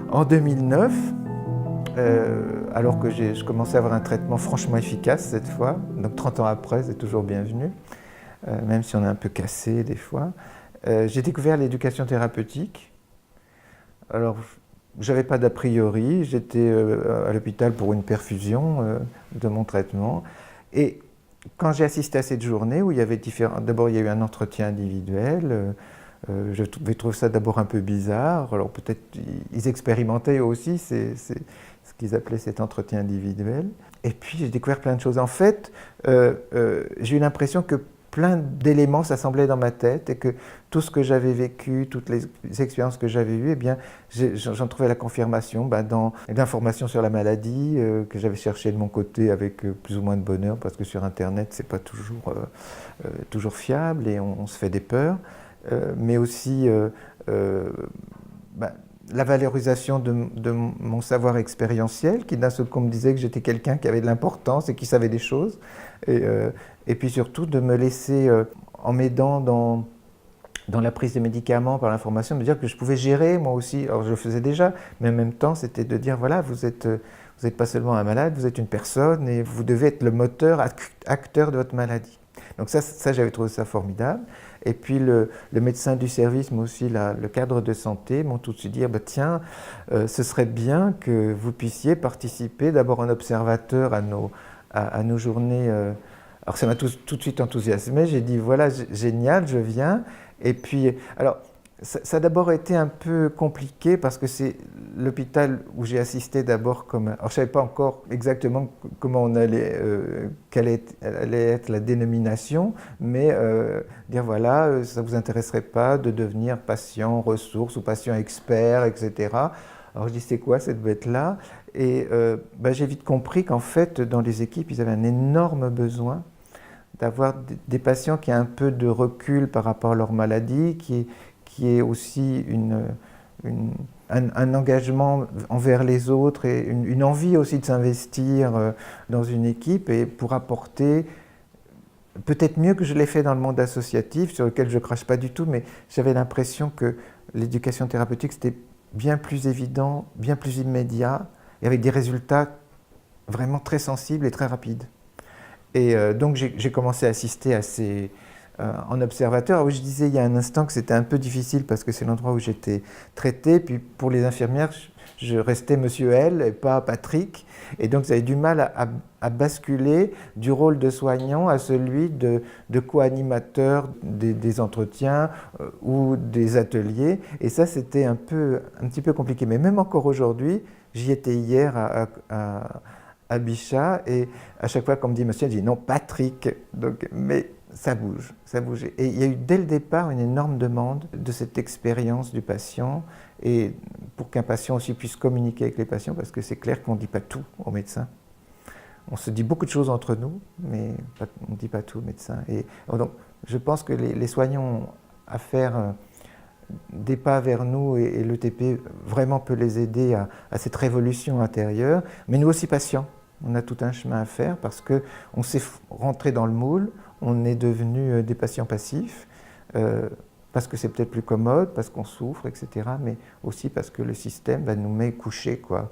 En 2009, alors que je commençais à avoir un traitement franchement efficace cette fois, donc 30 ans après, c'est toujours bienvenu, même si on est un peu cassé des fois, j'ai découvert l'éducation thérapeutique. Alors, j'avais pas d'a priori, j'étais à l'hôpital pour une perfusion de mon traitement. Et quand j'ai assisté à cette journée où il y avait différents... D'abord, il y a eu un entretien individuel. Je trouve ça d'abord un peu bizarre. Alors peut-être ils expérimentaient aussi ce qu'ils appelaient cet entretien individuel. Et puis j'ai découvert plein de choses. En fait, j'ai eu l'impression que plein d'éléments s'assemblaient dans ma tête et que tout ce que j'avais vécu, toutes les expériences que j'avais eues, eh bien, j'en trouvais la confirmation dans l'information sur la maladie que j'avais cherché de mon côté avec plus ou moins de bonheur parce que sur Internet, c'est pas toujours fiable et on se fait des peurs. Mais aussi la valorisation de mon savoir expérientiel, qui d'un seul coup me disait que j'étais quelqu'un qui avait de l'importance et qui savait des choses. Et puis surtout de me laisser, en m'aidant dans la prise de médicaments par l'information, me dire que je pouvais gérer moi aussi. Alors je le faisais déjà, mais en même temps c'était de dire voilà, vous êtes pas seulement un malade, vous êtes une personne et vous devez être le moteur, acteur de votre maladie. Donc ça j'avais trouvé ça formidable. Et puis le médecin du service, mais aussi le cadre de santé m'ont tout de suite dit bah, tiens, ce serait bien que vous puissiez participer d'abord en observateur à nos journées. Alors ça m'a tout de suite enthousiasmé, j'ai dit voilà, génial, je viens. Et puis, alors, ça a d'abord été un peu compliqué parce que c'est l'hôpital où j'ai assisté d'abord comme... Alors, je ne savais pas encore exactement comment quelle allait être la dénomination, mais dire voilà, ça ne vous intéresserait pas de devenir patient ressource ou patient expert, etc. Alors, je dis c'est quoi cette bête-là? Et j'ai vite compris qu'en fait, dans les équipes, ils avaient un énorme besoin d'avoir des patients qui ont un peu de recul par rapport à leur maladie, qui est aussi un engagement envers les autres et une envie aussi de s'investir dans une équipe et pour apporter, peut-être mieux que je l'ai fait dans le monde associatif, sur lequel je ne crache pas du tout, mais j'avais l'impression que l'éducation thérapeutique, c'était bien plus évident, bien plus immédiat, et avec des résultats vraiment très sensibles et très rapides. Et donc j'ai commencé à assister à en observateur. Oui, je disais il y a un instant que c'était un peu difficile parce que c'est l'endroit où j'étais traité. Puis pour les infirmières, je restais Monsieur L et pas Patrick. Et donc j'avais du mal à basculer du rôle de soignant à celui de co-animateur des entretiens ou des ateliers. Et ça, c'était un petit peu compliqué. Mais même encore aujourd'hui, j'y étais hier à Bichat, et à chaque fois qu'on me dit monsieur, je dis non, Patrick. Donc, mais ça bouge, ça bouge. Et il y a eu dès le départ une énorme demande de cette expérience du patient, et pour qu'un patient aussi puisse communiquer avec les patients, parce que c'est clair qu'on ne dit pas tout aux médecins. On se dit beaucoup de choses entre nous, mais on ne dit pas tout aux médecins. Et donc, je pense que les soignants ont à faire des pas vers nous, et l'ETP vraiment peut les aider à cette révolution intérieure, mais nous aussi patients. On a tout un chemin à faire parce qu'on s'est rentré dans le moule, on est devenu des patients passifs, parce que c'est peut-être plus commode, parce qu'on souffre, etc., mais aussi parce que le système nous met couchés, quoi.